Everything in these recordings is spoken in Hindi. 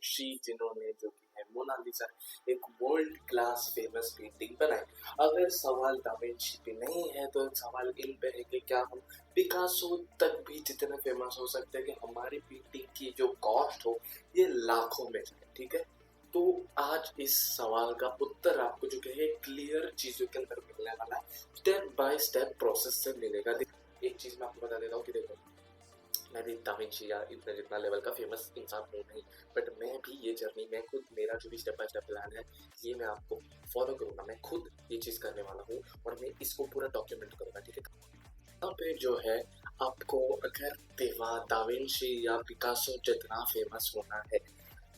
विंची जिन्होंने जो कि है मोनालिसा एक वर्ल्ड क्लास फेमस पेंटिंग बनाई। अगर सवाल दा विंची पे नहीं है तो सवाल इन पे है कि क्या हम पिकासो तक भी जितने फेमस हो सकते हैं कि हमारी पेंटिंग की जो कॉस्ट हो ये लाखों में जाए, ठीक है। तो आज इस सवाल का उत्तर आपको जो है क्लियर चीजों के अंदर मिलने वाला है, स्टेप बाय स्टेप प्रोसेस से मिलेगा। एक चीज मैं आपको बता देता हूँ कि देखो, मैं भी दा विंची या इतना जितना लेवल का फेमस इंसान हूँ नहीं, बट मैं भी ये जर्नी मैं खुद मेरा जो भी स्टेप बाय स्टेप प्लान है ये मैं आपको फॉलो करूंगा। मैं खुद ये चीज करने वाला हूँ और मैं इसको पूरा डॉक्यूमेंट करूंगा, ठीक है। यहाँ पे जो है आपको अगर दा विंची या पिकासो जितना फेमस होना है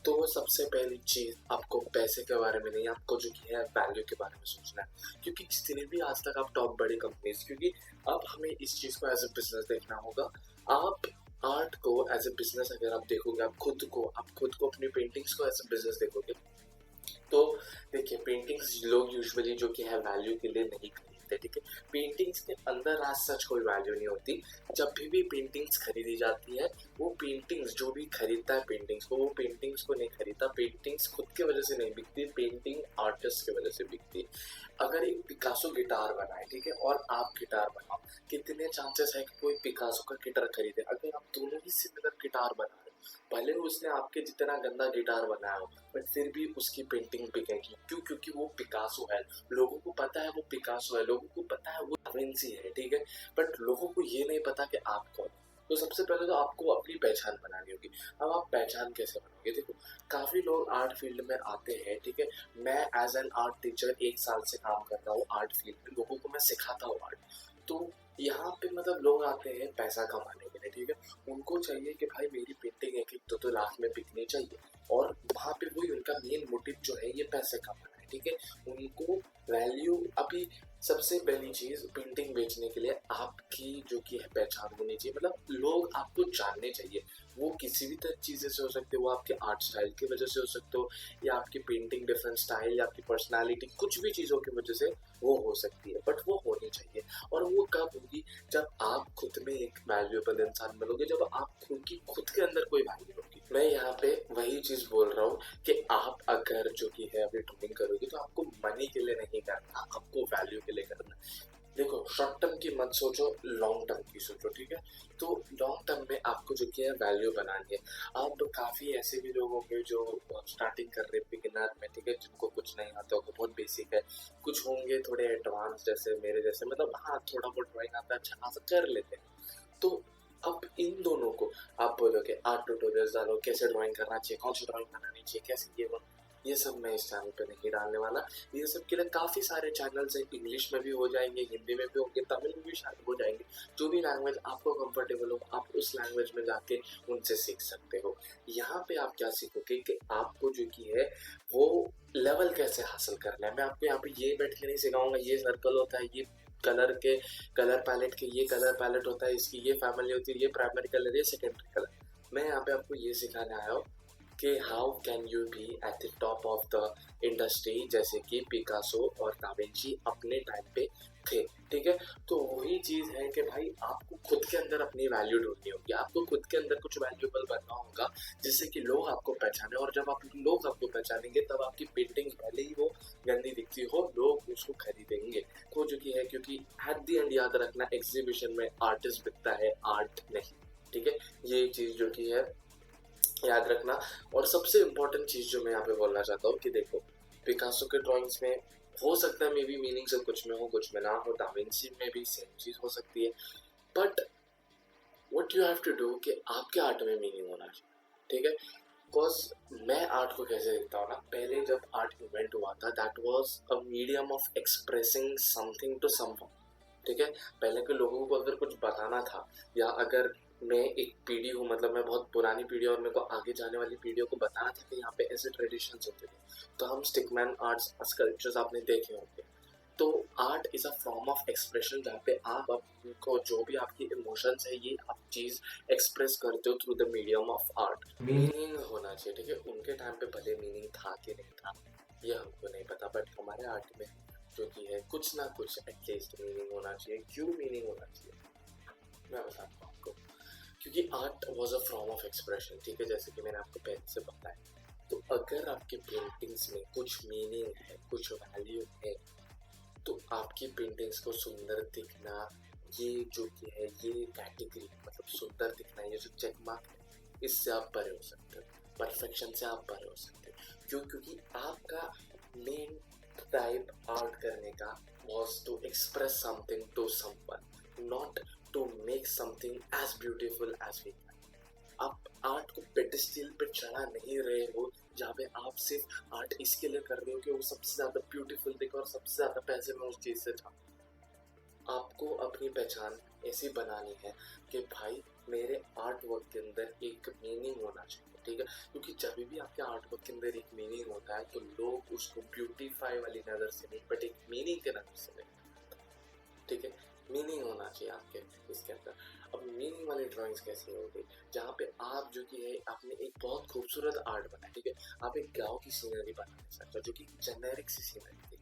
तो सबसे पहली चीज आपको पैसे के बारे में नहीं, आपको जो है वैल्यू के बारे में सोचना है। क्योंकि जितने भी आज तक आप टॉप बड़ी कंपनीज, क्योंकि अब हमें इस चीज को एज ए बिजनेस देखना होगा। आप आर्ट को एज ए बिजनेस अगर आप देखोगे, आप खुद को अपनी पेंटिंग्स को एज ए बिजनेस देखोगे तो देखिए पेंटिंग्स लोग यूजुअली जो कि है वैल्यू के लिए नहीं खरीदते, ठीक है। पेंटिंग्स के अंदर आज सच कोई वैल्यू नहीं होती। जब भी पेंटिंग्स खरीदी जाती है वो पेंटिंग्स जो भी खरीदता है पेंटिंग्स को, वो पेंटिंग्स को नहीं खरीदता, पेंटिंग्स खुद के वजह से नहीं बिकती, पेंटिंग आर्टिस्ट की वजह से बिकती है। अगर एक पिकासो गिटार बनाए, ठीक है, और आप गिटार बनाओ, कितने चांसेस है कि कोई पिकासो का गिटार खरीदे। अगर आप दोनों ही सिमिलर गिटार बना रहे हो, भले उसने आपके जितना गंदा गिटार बनाया हो बट फिर भी उसकी पेंटिंग बिकेगी। क्यों? क्योंकि वो पिकासो है, लोगों को पता है वो पिकासो है, लोगों को पता है वो दा विंची है, ठीक है। बट लोगों को ये नहीं पता कि आप कौन हो। तो सबसे पहले तो आपको अपनी पहचान बनानी होगी। अब आप पहचान कैसे बनाओगे? देखो, काफी लोग आर्ट फील्ड में आते हैं, ठीक है। मैं एज एन आर्ट टीचर 1 साल से काम कर रहा हूँ आर्ट फील्ड में, लोगों को मैं सिखाता हूँ आर्ट। तो यहाँ पे मतलब लोग आते हैं पैसा कमाने के लिए, ठीक है। उनको चाहिए कि भाई मेरी पेंटिंग 1-2 लाख में बिकनी चाहिए, और वहाँ पे वही उनका मेन मोटिव जो है ये पैसे कमाना है, ठीक है। उनको वैल्यू, अभी सबसे पहली चीज पेंटिंग बेचने के लिए आपकी जो कि है पहचान होनी चाहिए, मतलब लोग आपको जानने चाहिए। वो किसी भी तरह चीजें से हो सकते हो, वो आपके आर्ट स्टाइल की वजह से हो सकते हो, या आपकी पेंटिंग डिफरेंट स्टाइल, या आपकी पर्सनालिटी, कुछ भी चीजों की वजह से वो हो सकती है, बट वो होनी चाहिए। और वो कब होगी? जब आप खुद में एक वैल्यूएबल इंसान बनोगे, जब आप खुद के अंदर कोई वैल्यू होगी। मैं यहाँ पे वही चीज बोल रहा हूँ कि आप अगर जो कि है अभी ड्राइंग करोगे तो आपको मनी के लिए नहीं करना, आपको वैल्यू के लिए करना। देखो, शॉर्ट टर्म की मत सोचो, लॉन्ग टर्म की सोचो, ठीक है। तो लॉन्ग टर्म में आपको जो कि है वैल्यू बनानी है। अब काफी ऐसे भी लोग होंगे जो स्टार्टिंग कर रहे बिगिनर में, ठीक है, जिनको कुछ नहीं आता होगा, बहुत बेसिक है। कुछ होंगे थोड़े एडवांस जैसे मेरे जैसे, मतलब हाँ थोड़ा बहुत ड्राइंग आता है, अच्छा खासा कर लेते हैं। तो अब इन दोनों को आप बोलोगे आर्ट ट्यूटोरियल्स डालो, कैसे ड्राइंग करना चाहिए, कौन सी ड्राइंग बनानी चाहिए, कैसे ये सब मैं इस चैनल पे नहीं डालने वाला। ये सब के लिए काफ़ी सारे चैनल्स हैं, इंग्लिश में भी हो जाएंगे, हिंदी में भी होंगे, तमिल में भी शायद हो जाएंगे। जो भी लैंग्वेज आपको कंफर्टेबल हो आप उस लैंग्वेज में जाके उनसे सीख सकते हो। यहाँ पे आप क्या सीखोगे कि आपको जो कि है वो लेवल कैसे हासिल करना है। मैं आपको यहाँ पे ये बैठ के नहीं सिखाऊंगा ये सर्कल होता है, ये कलर पैलेट के ये कलर पैलेट होता है, इसकी ये फैमिली होती है, ये प्राइमरी कलर, ये सेकेंडरी कलर। मैं यहाँ पे आपको ये सिखाने आया हूँ कि how can you be at the top of the industry, जैसे कि पिकासो और दा विंची अपने टाइम पे थे, ठीक है। तो वही चीज है कि भाई आपको खुद के अंदर अपनी वैल्यू ढूंढनी होगी, आपको खुद के अंदर कुछ वैल्यूएबल बनना होगा जिससे कि लोग आपको पहचाने। और जब लोग आपको पहचानेंगे तब आपकी पेंटिंग भले ही वो गंदी दिखती हो, लोग उसको खरीदेंगे। तो जो कि है, क्योंकि एट द एंड याद रखना, एग्जीबिशन में आर्टिस्ट बिकता है, आर्ट नहीं, ठीक है। ये चीज जो कि है याद रखना। और सबसे इम्पोर्टेंट चीज जो मैं यहाँ पे बोलना चाहता हूँ कि देखो, पिकासो के ड्राइंग्स में हो सकता है मे बी मीनिंग सब कुछ में हो, कुछ में ना हो, दा विंची में भी सेम चीज हो सकती है, but what you have to do कि आपके आर्ट में मीनिंग होना चाहिए, ठीक है। बिकॉज मैं आर्ट को कैसे देखता हूँ ना, पहले जब आर्ट इवेंट हुआ था that was a medium of expressing something to someone, ठीक है। पहले के लोगों को अगर कुछ बताना था, या अगर मैं एक पीढ़ी हूँ, मतलब मैं बहुत पुरानी पीढ़ी और मेरे को आगे जाने वाली पीढ़ियों को बताना था कि यहाँ पे ऐसे ट्रेडिशंस होते थे, तो हम स्टिकमैन आर्ट्स स्कल्पचर्स आपने देखे होंगे। तो art is a form of expression जहाँ पे आप आपको जो भी आपकी इमोशंस है ये आप चीज एक्सप्रेस करते हो through the medium of art. Meaning होना चाहिए, ठीक है। उनके टाइम पे भले मीनिंग था कि नहीं था ये हमको नहीं पता, बट हमारे आर्ट में जो कि है कुछ ना कुछ एटलीस्ट मीनिंग होना चाहिए। क्यों मीनिंग होना चाहिए मैं बताता हूँ आपको। क्योंकि art was a form of expression, ठीक है, जैसे कि मैंने आपको पहले से बताया। तो अगर आपके पेंटिंग्स में कुछ मीनिंग है, कुछ वैल्यू है, तो आपकी पेंटिंग्स को सुंदर दिखना, ये जो कि है ये कैटेगरी मतलब सुंदर दिखना, ये जो चेक मार्क है, इससे आप परे हो सकते हो, परफेक्शन से आप परे हो सकते हो। क्यों? क्योंकि आपका मेन टाइप आर्ट करने का was to express something to someone, not to make something as beautiful as we can. आप आर्ट को पेडिस्टल पे चढ़ा नहीं रहे हो जहाँ पे आप सिर्फ आर्ट इसके लिए कर रहे हो कि वो सबसे ज्यादा ब्यूटीफुल दिखे और सबसे ज्यादा पैसे में उस चीज से छाप। आपको अपनी पहचान ऐसी बनानी है कि भाई मेरे आर्ट वर्क के अंदर एक मीनिंग होना चाहिए, ठीक है? क्योंकि जब भी आपके आर्ट वर्क के अंदर एक मीनिंग होता है तो लोग उसको ब्यूटीफाई वाली नजर से नहीं बट एक मीनिंग के नजर से देखते हैं, ठीक है? मीनिंग होना चाहिए आपके इसके अंदर। अब मीनिंग वाली ड्राइंग्स कैसी होगी? जहाँ पे आप जो कि है आपने एक बहुत खूबसूरत आर्ट बनाया, ठीक है? आप एक गांव की सीनरी बना सकते हो जो कि जेनेरिक सी सीनरी थी।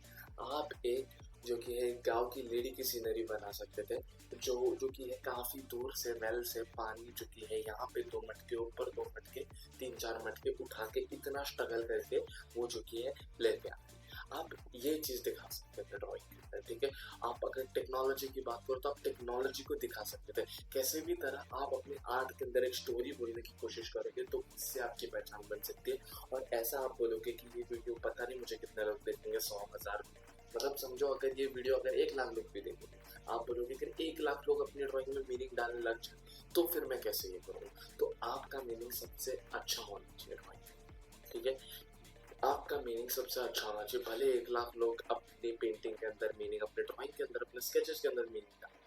आप एक जो कि है गांव की लेडी की सीनरी बना सकते थे जो कि है काफी दूर से वेल से पानी जो कि है यहाँ पे 2 मटके ऊपर 2 मटके 3-4 मटके उठा के इतना स्ट्रगल करके वो जो कि है लेके आते। आप ये चीज दिखा सकते थे ड्राइंग के अंदर, ठीक है? आप अगर टेक्नोलॉजी की बात करो तो आप टेक्नोलॉजी को दिखा सकते थे। कैसे भी तरह आप अपने आर्ट के अंदर एक स्टोरी बोलने की कोशिश करोगे तो इससे आपकी पहचान बन सकती है। और ऐसा आप बोलोगे कि ये वीडियो पता नहीं मुझे कितने लोग देखेंगे, 100,000, मतलब समझो अगर ये वीडियो अगर 1 लाख लोग भी देखेंगे, आप बोलोगे कि 1 लाख लोग अपनी ड्राइंग में मीनिंग डालने लग जाए तो फिर मैं कैसे ये करूँ? तो आपका मीनिंग सबसे अच्छा होना चाहिए ड्राइंग, ठीक है? आपका मीनिंग सबसे अच्छा होना चाहिए। भले 1 लाख लोग अपनी पेंटिंग के अंदर मीनिंग, अपने ड्राइंग के अंदर, अपने स्केचेस के अंदर मीनिंग डालें,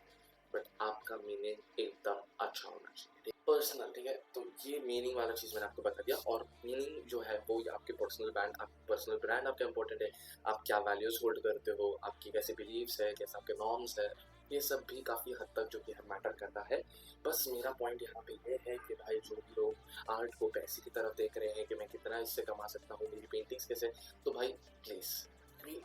बट आपका मीनिंग एकदम अच्छा होना चाहिए, पर्सनल, ठीक है? तो ये मीनिंग वाला चीज मैंने आपको बता दिया। और मीनिंग जो है वो आपके पर्सनल ब्रांड आपका इंपॉर्टेंट है। आप क्या वैल्यूज होल्ड करते हो, आपकी कैसे बिलीव्स है, कैसे आपके नॉर्म्स है, ये सब भी काफी हद तक जो कि है मैटर करता है। बस मेरा पॉइंट यहाँ पे ये है कि भाई जो भी लोग आर्ट को पैसे की तरफ देख रहे हैं कि मैं कितना इससे कमा सकता हूँ, मेरी पेंटिंग्स कैसे, तो भाई please,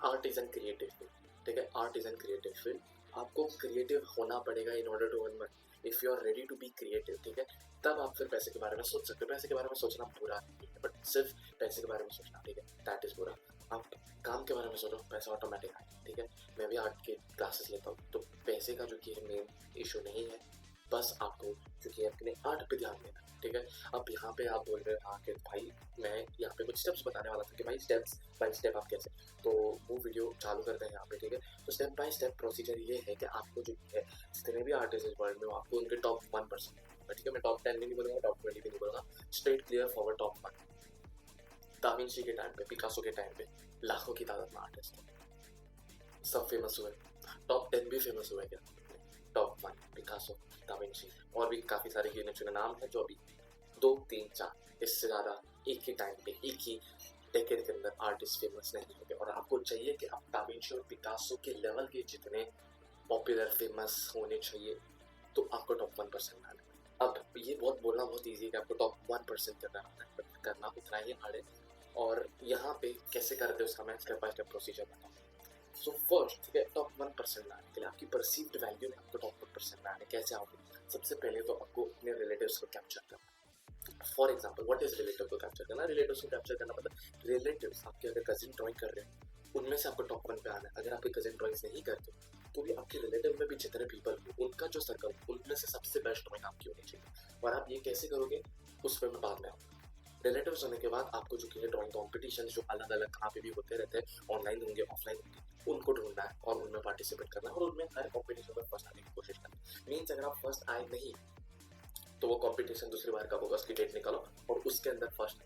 art is an creative field, ठीक है? Art is an creative field. आपको क्रिएटिव होना पड़ेगा in order to earn money. If you are ready to be creative, ठीक है, तब आप फिर पैसे के बारे में सोच सकते हो। पैसे के बारे में सोचना बुरा नहीं है, बट सिर्फ पैसे के बारे में सोचना, ठीक है, दैट इज बुरा। आप काम के बारे में सोचो, पैसा ऑटोमेटिक आए, ठीक है? मैं भी आर्ट के क्लासेस लेता हूँ तो पैसे का जो कि है मेन इशू नहीं है, बस आपको जो कि अपने आर्ट पे ध्यान देना, ठीक है? अब यहाँ पे आप बोल रहे हो हाँ कि भाई मैं यहाँ पे कुछ स्टेप्स बताने वाला था कि भाई स्टेप्स बाय स्टेप आप कैसे, तो वो वीडियो चालू करते हैं यहाँ पे, ठीक है? तो स्टेप बाय स्टेप प्रोसीजर ये है कि आपको जो है जितने भी आर्टिस्ट इस वर्ल्ड में हो आपको उनके टॉप 1%, ठीक है? मैं टॉप 10 भी नहीं बोलूँगा, टॉप 20 भी नहीं बोलूँगा, straight clear forward top 1। Da Vinci के टाइम पे, पिकासो के टाइम पे लाखों की तादाद में आर्टिस्ट सब फेमस हुए, टॉप 10 भी फेमस हुए क्या? टॉप 1 पिकासो, दा विंची, और भी काफी सारे गिने चुने नाम है जो अभी 2, 3, 4 इससे ज्यादा एक ही टाइम पे एक ही डेकेड के अंदर आर्टिस्ट फेमस नहीं होते। और आपको चाहिए कि आप दा विंची और पिकासो के लेवल के जितने पॉपुलर फेमस होने चाहिए तो आपको टॉप 1% आना है। अब ये बहुत बोलना बहुत ईजी है कि आपको टॉप 1% करना होता है, बट करना उतना ही हार्ड है। और यहाँ पे कैसे करते हो उसका मैं स्टेप बाय स्टेप प्रोसीजर बताऊँ। सो फर्स्ट, ठीक है, टॉप 1% लाने के लिए आपकी परसीव्ड वैल्यू में आपको टॉप 1% लाने कैसे आओगे? सबसे पहले तो आपको अपने रिलेटिव्स को कैप्चर करना। For example, what is relative को कैप्चर करना? रिलेटिव्स को कैप्चर करना मतलब रिलेटिव्स आपके अगर कजिन ड्राइंग कर रहे हैं उनमें से आपको टॉप 1 पे आना है। अगर आपके कजिन ड्राइंग्स नहीं करते तो भी आपके रिलेटिव में भी जितने पीपल हो उनका जो सर्कल उनमें से सबसे बेस्ट ड्राइंग आपकी होनी चाहिए। और आप ये कैसे करोगे उस पर मैं बाद में आऊँगा। रिलेटिव्स होने के बाद आपको जो कि है ड्राइंग कॉम्पिटिशन जो अलग अलग कहाँ पे भी होते रहते हैं, ऑनलाइन होंगे ऑफलाइन होंगे, उनको ढूंढना है और उनमें पार्टिसिपेट करना है और उनमें हर कॉम्पिटिशन में फर्स्ट आने की कोशिश करना है। मीन्स अगर आप फर्स्ट आए नहीं तो वो कंपटीशन दूसरी बार का होगा, उसकी डेट निकालो और उसके अंदर फर्स्ट,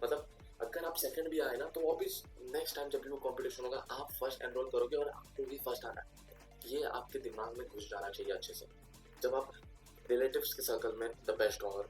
मतलब अगर आप सेकंड भी आए ना तो वापिस नेक्स्ट टाइम जब भी वो कंपटीशन होगा आप फर्स्ट एनरोल करोगे और आपको भी फर्स्ट आना है। ये आपके दिमाग में घुस जाना चाहिए अच्छे से। जब आप रिलेटिव्स के सर्कल में the best drawer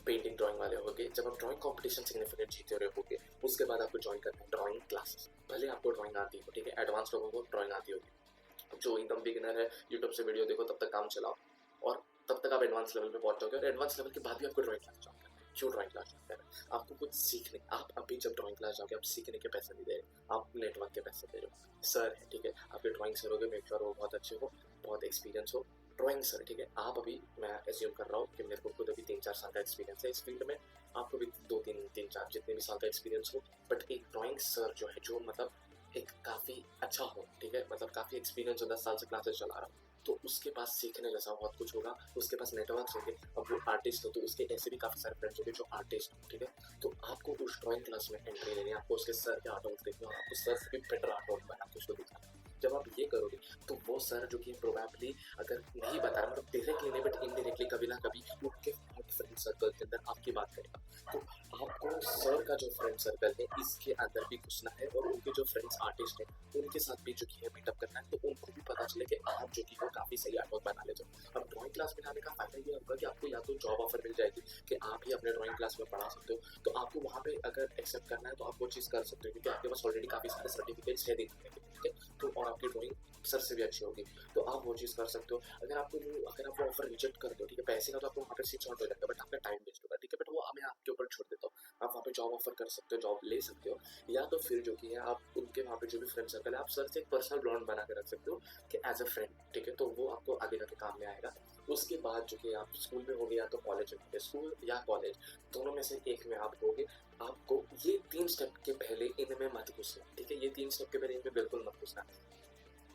painting drawing वाले होगे, जब आप ड्राइंग कंपटीशन सिग्निफिकेंट जीते रहे होगे, उसके बाद आपको ज्वाइन करना है ड्राइंग क्लासेस। भले आपको ड्राइंग आती हो, ठीक है, एडवांस लोगों को ड्राइंग आती होगी, जो एकदम बिगिनर है यूट्यूब से वीडियो देखो तब तक काम चलाओ और तब तक आप एडवांस लेवल पे पहुंच जाओगे। और एडवांस लेवल के बाद भी आपको ड्राइंग क्लास ज्वाइन करना है। क्यों ड्राइंग क्लास ज्वाइन करना है? आपको कुछ सीखने, आप अभी जब ड्राइंग क्लास जाओगे आप सीखने के पैसे नहीं दे रहे, आप नेटवर्क के पैसे दे रहे हो। सर है, ठीक है, आपके ड्राइंग सर होगे, मेक श्योर वो बहुत अच्छे हो, बहुत एक्सपीरियंस हो ड्राइंग सर, ठीक है। आप अभी, मैं एज्यूम कर रहा हूँ कि मेरे को खुद अभी 3-4 साल का एक्सपीरियंस है इस फील्ड में, आपको भी 2-3 3-4 जितने भी साल का एक्सपीरियंस हो, बट एक ड्राइंग सर जो है, जो मतलब एक काफ़ी अच्छा हो, ठीक है? मतलब काफ़ी एक्सपीरियंस हो, 10 साल से क्लासेस चला रहा हो, तो उसके पास सीखने जैसा बहुत कुछ होगा, उसके पास नेटवर्क्स होंगे। अब वो आर्टिस्ट हो तो उसके ऐसे भी काफ़ी सारे फ्रेंड्स होंगे जो आर्टिस्ट हो, ठीक है? तो आपको उस ड्राइंग क्लास में एंट्री लेनी है, आपको उसके सर के आर्ट वर्क देखना और आपको सर से भी बेटर आर्ट वर्क बना के उसको दिखाना है। जब आप ये करोगे तो वो सर जो कि प्रोबेबली अगर नहीं बता रहा, मतलब डायरेक्टली नहीं बट इनडायरेक्टली कभी ना कभी उनके आर्ट फ्रेंड सर्कल के अंदर आपकी बात करेगा। तो आपको सर का जो फ्रेंड सर्कल है इसके अंदर भी घुसना है और उनके जो फ्रेंड्स आर्टिस्ट हैं उनके साथ भी जो कि है मीटअप करना है, तो उनको भी पता चले कि आप जो कि वो काफ़ी सही आर्ट वर्क बना लेते हो। अब ड्राइंग क्लास में आने का फायदा ये होगा कि आपको या तो जॉब ऑफर मिल जाएगी कि आप ही अपने ड्राइंग क्लास में पढ़ा सकते हो, तो आपको वहाँ पे अगर एक्सेप्ट करना है तो आप वो चीज़ कर सकते हो क्योंकि आपके पास ऑलरेडी काफ़ी सारे सर्टिफिकेट्स है दिखाने के, ठीक है? तो और आपकी ड्राइंग सर से भी अच्छी होगी, तो आप वो चीज़ कर सकते हो। अगर आप वो ऑफर रिजेक्ट करते हो, ठीक है, पैसे का तो आपको वहाँ पे स्विच आउट हो जाएगा बट आपका टाइम वेस्ट होगा, ठीक है? बट वो मैं आपके ऊपर छोड़ देता हूँ। आप वहाँ पे जॉब ऑफर कर सकते हो, जॉब ले सकते हो, या तो फिर जो कि है आप उनके वहाँ पे जो भी फ्रेंड सर्कल है आप सर से एक पर्सनल बॉन्ड बना के रख सकते हो कि एज अ फ्रेंड, ठीक है? तो वो आपको आगे जाके काम में आएगा। उसके बाद जो कि आप स्कूल में होगे या तो कॉलेज में होगे, स्कूल या कॉलेज दोनों में से एक में आप होगे, आपको ये 3 स्टेप के पहले इनमें मत घुसना, ठीक है? ये 3 स्टेप के पहले इनमें बिल्कुल मत घुसना।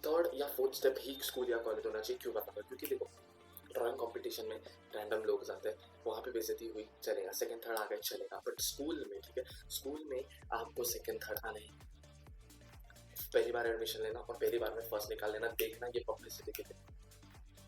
3rd या 4th स्टेप ही स्कूल या कॉलेज होना चाहिए। क्यों बताऊँ? क्योंकि देखो ड्राइंग कंपटीशन में रैंडम लोग जाते हैं, वहाँ पे बेइज्जती हुई चलेगा, सेकंड थर्ड आ गए चलेगा, बट स्कूल में, ठीक है, स्कूल में आपको सेकंड थर्ड आना ही, पहली बार एडमिशन लेना और पहली बार में फर्स्ट निकाल लेना, देखना ये पब्लिसिटी के लिए।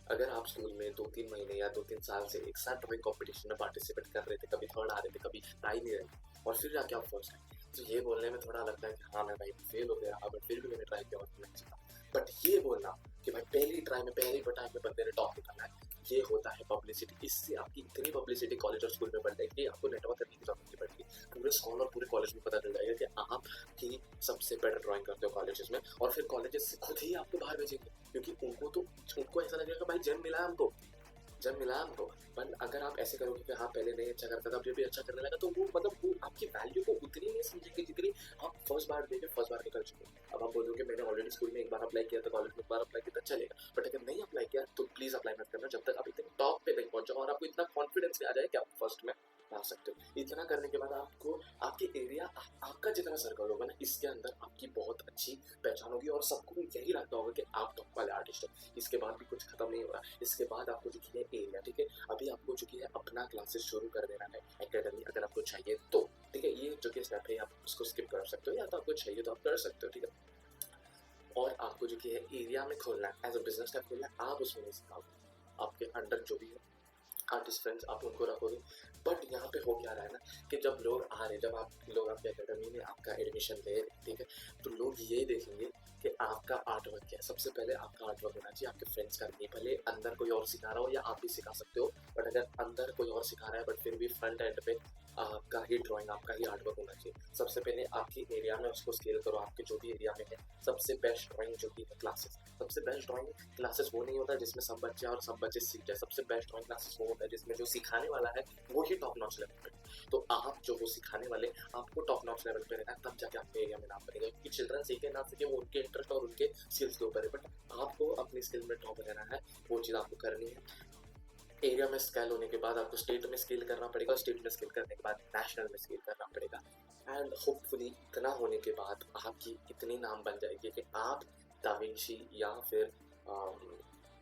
अगर आप स्कूल में 2-3 महीने या 2-3 साल से एक साथ ड्राइंग कंपटीशन में पार्टिसिपेट कर रहे थे, कभी थर्ड आ रहे थे, कभी आ ही नहीं रहे थे और फिर जाके आप फर्स्ट आए, तो ये बोलने में थोड़ा लगता है कि हाँ मैं भाई फेल हो गया, बट फिर भी मैंने ट्राई किया और मैं जीता। बट ये बोलना कि भाई पहली ट्राई में पहली ट्राई में बंदे ने टॉप निकाला है, ये होता है पब्लिसिटी। इससे आपकी इतनी पब्लिसिटी कॉलेज और स्कूल में बढ़ जाएगी, आपको नेटवर्क करने की जरूरत नहीं पड़ेगी, पूरे स्कूल और पूरे कॉलेज में पता चल जाएगा कि आप ही सबसे बेटर ड्राइंग करते हो कॉलेजेस में, और फिर कॉलेजेस खुद ही आपको बाहर भेजेंगे क्योंकि उनको ऐसा लगेगा भाई जब मिला हमको, जब मिला हमको। पर अगर आप ऐसे करोगे कि हाँ पहले नहीं अच्छा करता था अब ये भी अच्छा करने लगा, तो वो मतलब वो आपकी वैल्यू को उतनी नहीं समझेंगे जितनी आप फर्स्ट बार देके फर्स्ट बार निकल चुके हो। अब आप बोलोगे मैंने ऑलरेडी स्कूल में एक बार अप्लाई किया था, कॉलेज में एक बार अप्लाई किया था, चलेगा, बट अगर नहीं अप्लाई किया तो प्लीज अप्लाई मत करना जब तक आप इतने टॉप पे नहीं पहुंचो और आपको इतना कॉन्फिडेंस नहीं आ जाए कि आप फर्स्ट में ला सकते हो। इतना करने के बाद आपको आपके एरिया आपका जितना सर्कल होगा ना, इसके अंदर आपकी बहुत अच्छी पहचान होगी और सबको यही लगता होगा कि आप टॉप वाले आर्टिस्ट हो। इसके बाद भी कुछ खत्म नहीं हो रहा, इसके बाद आपको जो कि है एरिया, ठीक है, अभी आपको जो कि है अपना क्लासेस शुरू कर देना है एकेडमी, अगर आपको चाहिए तो, ठीक है, ये जो कि स्टेप है आप उसको स्किप कर सकते हो या तो आपको चाहिए तो आप कर सकते हो, ठीक है। और आपको जो कि है एरिया में खोलना है, एज अ बिजनेस स्टेप खोलना है, आप उसमें नहीं सिखाओगे, आपके अंडर जो भी है आर्टिस्ट फ्रेंड्स आप उनको रखोगे। बट यहाँ पे हो क्या रहा है ना कि जब लोग आ रहे, जब आप लोग आपके एकेडमी में आपका एडमिशन ले रहे, ठीक है, तो लोग ये देखेंगे कि आपका आर्ट वर्क क्या है। सबसे पहले आपका आर्ट वर्क होना चाहिए, आपके फ्रेंड्स का नहीं, भले अंदर कोई और सिखा रहा हो या आप भी सिखा सकते हो, बट अगर अंदर कोई और सिखा रहा है बट फिर भी फ्रंट एंड पे आपका ही ड्राइंग, आपका ही आर्ट वर्क होना चाहिए। सबसे पहले आपकी एरिया में उसको स्केल करो, आपके जो भी एरिया में है सबसे बेस्ट ड्राइंग जो भी है क्लासेस, सबसे बेस्ट ड्राइंग क्लासेस वो नहीं होता जिसमें सब बच्चे और सब बच्चे सीख जाए, सबसे बेस्ट ड्राइंग क्लासेस वो होता है जिसमें जो सिखाने वाला है वो ही टॉप नॉच लेवल पे, तो आप जो वो सिखाने वाले आपको टॉप नॉच लेवल पे रहना है, तब जाके आपके एरिया में नाम बनेगा। क्योंकि चिल्ड्रन सीखे ना सीखे वो उनके इंटरेस्ट और उनके स्किल्स के ऊपर है, बट आपको अपनी स्किल में टॉप रहना है, वो चीज़ आपको करनी है। एरिया में स्केल होने के बाद आपको स्टेट में स्केल करना पड़ेगा, स्टेट में स्केल करने के बाद नेशनल में स्केल करना पड़ेगा, एंड होपफुली इतना होने के बाद आपकी इतनी नाम बन जाएगी कि आप दाविंची या फिर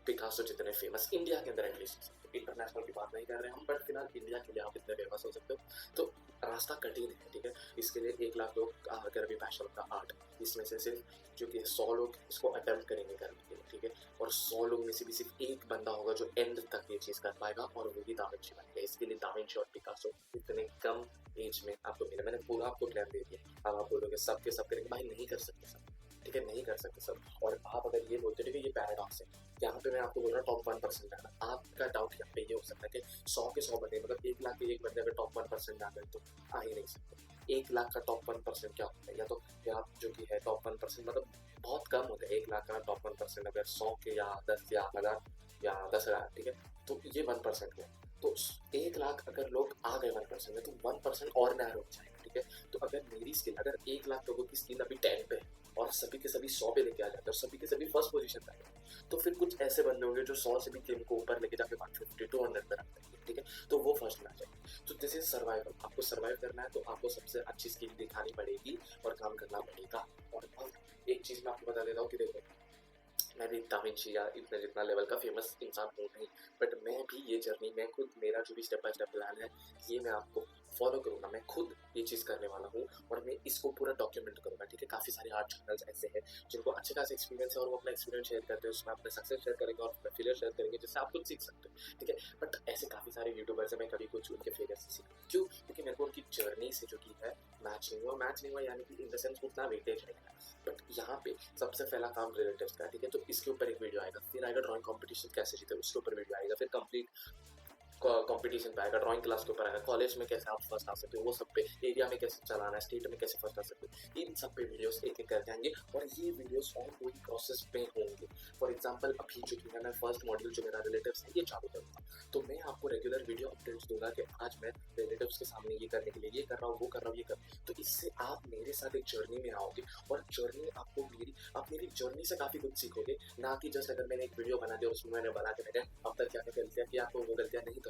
पिकासो जितने फेमस इंडिया के अंदर एटलीस्ट, इंटरनेशनल की बात नहीं कर रहे हम, बट फिलहाल इंडिया के लिए आप इतने फेमस हो सकते हो। तो रास्ता कठिन है, ठीक है, इसके लिए 1 लाख लोग अगर अभी पैशन का आर्ट, इसमें से सिर्फ जो कि 100 लोग इसको अटेम्प्ट करेंगे करने के लिए, ठीक है, और 100 लोग में से भी सिर्फ एक बंदा होगा जो एंड तक ये चीज़ कर पाएगा और वही दाविंची बनेगा। इसके लिए दाविंची और पिकासो इतने कम एज में आपको मिले, मैंने पूरा आपको प्लान दे दिया। अब आप बोलोगे सब के सब करेंगे, भाई नहीं कर सकते सब, ठीक है, नहीं कर सकते सब। और आप अगर ये बोलते हो कि ये पैराडॉक्स है, यहाँ पे मैं आपको बोल रहा हूँ टॉप 1% जाना, आपका डाउट यहाँ पे ये हो सकता है कि 100 के 100 बंदे, मतलब 1 लाख के एक बंदे अगर टॉप 1% जा गए तो आ ही नहीं सकते। 1 लाख का टॉप 1% क्या होता है, या तो या आप जो कि है टॉप 1% मतलब बहुत कम होता है। 1 लाख का टॉप 1% अगर 100 के या 10 या 1000 या 10,000, ठीक है, तो ये 1% है। तो 1 लाख अगर लोग आ गए 1% में तो 1% और नैरो हो जाएगा, ठीक है। तो अगर मेरी स्किल, अगर 1 लाख लोगों की स्किल अभी 10 पे है और सभी के सभी 100 पे लेके आ जाते हैं और सभी के सभी फर्स्ट पोजीशन पे आते हैं, तो फिर कुछ ऐसे बंदे होंगे जो 100 से भी गेम को ऊपर लेके जाके 150 200 पे रखते हैं, ठीक है, तो वो फर्स्ट में आ जाएंगे। तो दिस इज सर्वाइवल। आपको सर्वाइव करना है तो आपको सबसे अच्छी स्किल दिखानी पड़ेगी और काम करना पड़ेगा। और एक चीज मैं आपको बता देता हूँ कि देखो, मैं भी दा विंची या इतना जितना लेवल का फेमस इंसान हूँ नहीं, बट मैं भी ये जर्नी, मैं खुद, मेरा जो भी स्टेप बाय स्टेप प्लान है ये मैं आपको फॉलो करूंगा। मैं खुद ये चीज़ करने वाला हूँ और मैं इसको पूरा डॉक्यूमेंट करूंगा, ठीक है। काफ़ी सारे आर्ट चैनल्स ऐसे हैं जिनको अच्छे खासे एक्सपीरियंस है और वो अपना एक्सपीरियंस शेयर करते हैं, उसमें अपने सक्सेस शेयर करेंगे और फेलियर शेयर करेंगे, जिससे आप कुछ सीख सकते हो, ठीक है। बट ऐसे काफ़ी सारे यूट्यूबर्स हैं, मैं कभी कुछ उनके फेलियर से सीखा क्यों, क्योंकि मेरे को उनकी जर्नी से जो की है मैच नहीं हुआ यानी कि इन द सेंस उतना वेटेज नहीं है। बट यहाँ पे सबसे पहला काम रिलेटिव्स का, ठीक है, तो इसके ऊपर एक वीडियो आएगा, फिर आएगा ड्राइंग कॉम्पिटिशन कैसे जीते उसके ऊपर वीडियो आएगा, फिर कंप्लीट कंपटीशन पे आएगा, ड्राइंग क्लास के ऊपर आएगा, कॉलेज में कैसे आप फर्स्ट आ सकते हो वो सब पे, एरिया में कैसे चलाना है, स्टेट में कैसे फर्स्ट आ सकते हो, इन सब पे वीडियोस एक एक कर जाएंगे और ये वीडियोस और कोई प्रोसेस पे होंगे। फॉर एग्जांपल अभी जो है मैं फर्स्ट मॉड्यूल जो मेरा रिलेटिव्स है ये चालू करूँगा, तो मैं आपको रेगुलर वीडियो अपडेट्स दूंगा कि आज मैं रिलेटिव्स के सामने ये करने के लिए ये कर रहा हूँ, वो कर रहा हूँ, ये कर, तो इससे आप मेरे साथ एक जर्नी में आओगे और जर्नी आपको आप मेरी जर्नी से काफ़ी कुछ सीखोगे, ना कि जस्ट अगर मैंने एक वीडियो बना दिया उसमें मैंने बना के मैंने अब तक क्या क्या गलतियाँ की, आपको वो गलतियाँ नहीं करना।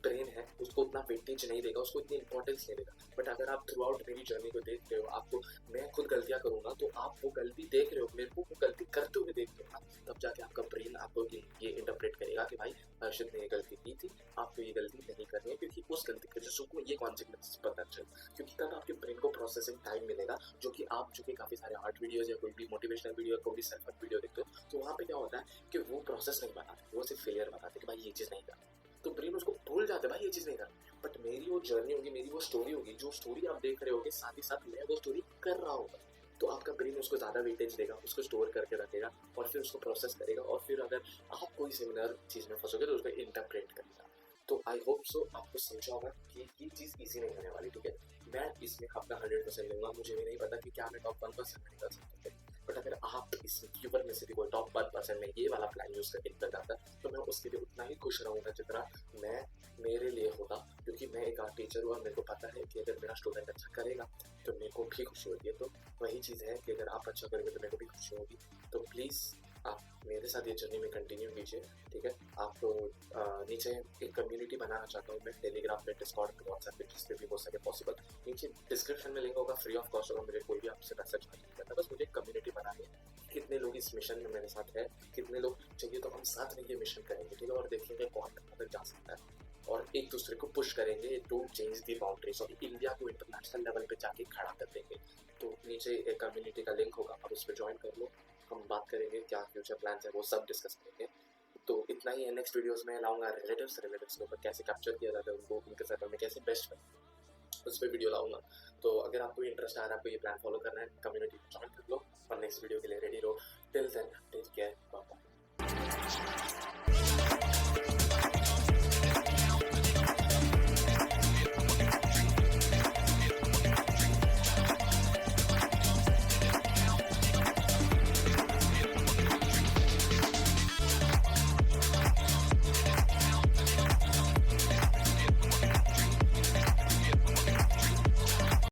ब्रेन है उसको उतना वेटेज नहीं देगा, उसको इतनी इंपॉर्टेंस नहीं देगा। बट अगर आप थ्रू आउट मेरी जर्नी को देख रहे हो, आपको मैं खुद गलतियां करूंगा तो आप वो गलती देख रहे हो, मेरे को वो गलती करते हुए देख रहे हो ना, तब जाके आपका ब्रेन आपको ये इंटरप्रेट करेगा कि भाई हर्षित ने ये गलती की थी, आपको ये गलती नहीं करनी है, क्योंकि उस गलती के जो को ये कॉन्सिक्वेंसेस पता चल, क्योंकि तब आपके ब्रेन को प्रोसेसिंग टाइम मिलेगा, जो कि आप जो कि काफी सारे आर्ट वीडियोज या कोई भी मोटिवेशनल वीडियो कोई भी सेल्फ हेल्प वीडियो देखते हो, तो वहाँ पे क्या होता है कि वो प्रोसेस नहीं बताते, वो सिर्फ फेलियर बताते कि भाई ये चीज नहीं करना, तो ब्रेन उसको भूल जाते भाई ये चीज नहीं करना। बट मेरी वो जर्नी होगी, मेरी वो स्टोरी होगी, जो स्टोरी आप देख रहे होगे साथ ही साथ मैं वो स्टोरी कर रहा हूँ, तो आपका ब्रेन उसको ज्यादा वेटेज देगा, उसको स्टोर करके रखेगा और फिर उसको प्रोसेस करेगा, और फिर अगर आप कोई सिमिलर चीज में फंसोगे तो उसको इंटरप्रेट करेगा। तो आई होप सो आपको समझा होगा कि ये चीज इजी नहीं होने वाली, ठीक है। मैं इसमें अपना 100% दूंगा, मुझे भी नहीं पता कि क्या मैं टॉप 1% में निकल सकता हूँ, बट अगर आप इस व्यूवर में से भी कोई टॉप 1% में ये वाला प्लान यूज करके निकल जाता है तो मैं उसके लिए उतना ही खुश रहूंगा जितना मैं मेरे लिए होगा, क्योंकि मैं एक आर्ट टीचर हूँ और मेरे को पता है कि अगर मेरा स्टूडेंट अच्छा करेगा तो मेरे को भी खुशी होगी है। तो वही चीज़ है कि अगर आप अच्छा करेंगे तो मेरे को भी खुशी होगी। तो प्लीज़ आप मेरे साथ ये जर्नी में कंटिन्यू कीजिए, ठीक है। आपको नीचे एक कम्युनिटी बनाना चाहता हूँ मैं, टेलीग्राम पे, डिस्कॉर्ड पे, व्हाट्सएप पे, जिस पे भी हो सके पॉसिबल, नीचे डिस्क्रिप्शन में लिंक होगा, फ्री ऑफ कॉस्ट होगा, मुझे कोई भी आपसे पैसा चार्ज नहीं करता, बस मुझे एक कम्युनिटी बनानी है। कितने लोग इस मिशन में मेरे साथ है, कितने लोग चाहिए, तो हम साथ में ये मिशन करेंगे, ठीक है, और देखेंगे कौन कहाँ तक जा सकता है और एक दूसरे को पुश करेंगे टू चेंज दी बाउंड्रीज और इंडिया को इंटरनेशनल लेवल पे जाके खड़ा कर देंगे। तो नीचे एक कम्युनिटी का लिंक होगा, आप उस पर ज्वाइन कर लो, हम बात करेंगे क्या फ्यूचर प्लान्स है वो सब डिस्कस करेंगे। तो इतना ही है, नेक्स्ट वीडियोस में लाऊंगा रिलेटिव्स के ऊपर कैसे कैप्चर किया जाता है उनको, उनके सर्कल में कैसे बेस्ट बने, उस पर वीडियो लाऊंगा। तो अगर आपको इंटरेस्ट आ रहा है, आपको ये प्लान फॉलो करना है, कम्युनिटी ज्वाइन कर लो और नेक्स्ट वीडियो के लिए रेडी रहो। Till then take care, bye bye.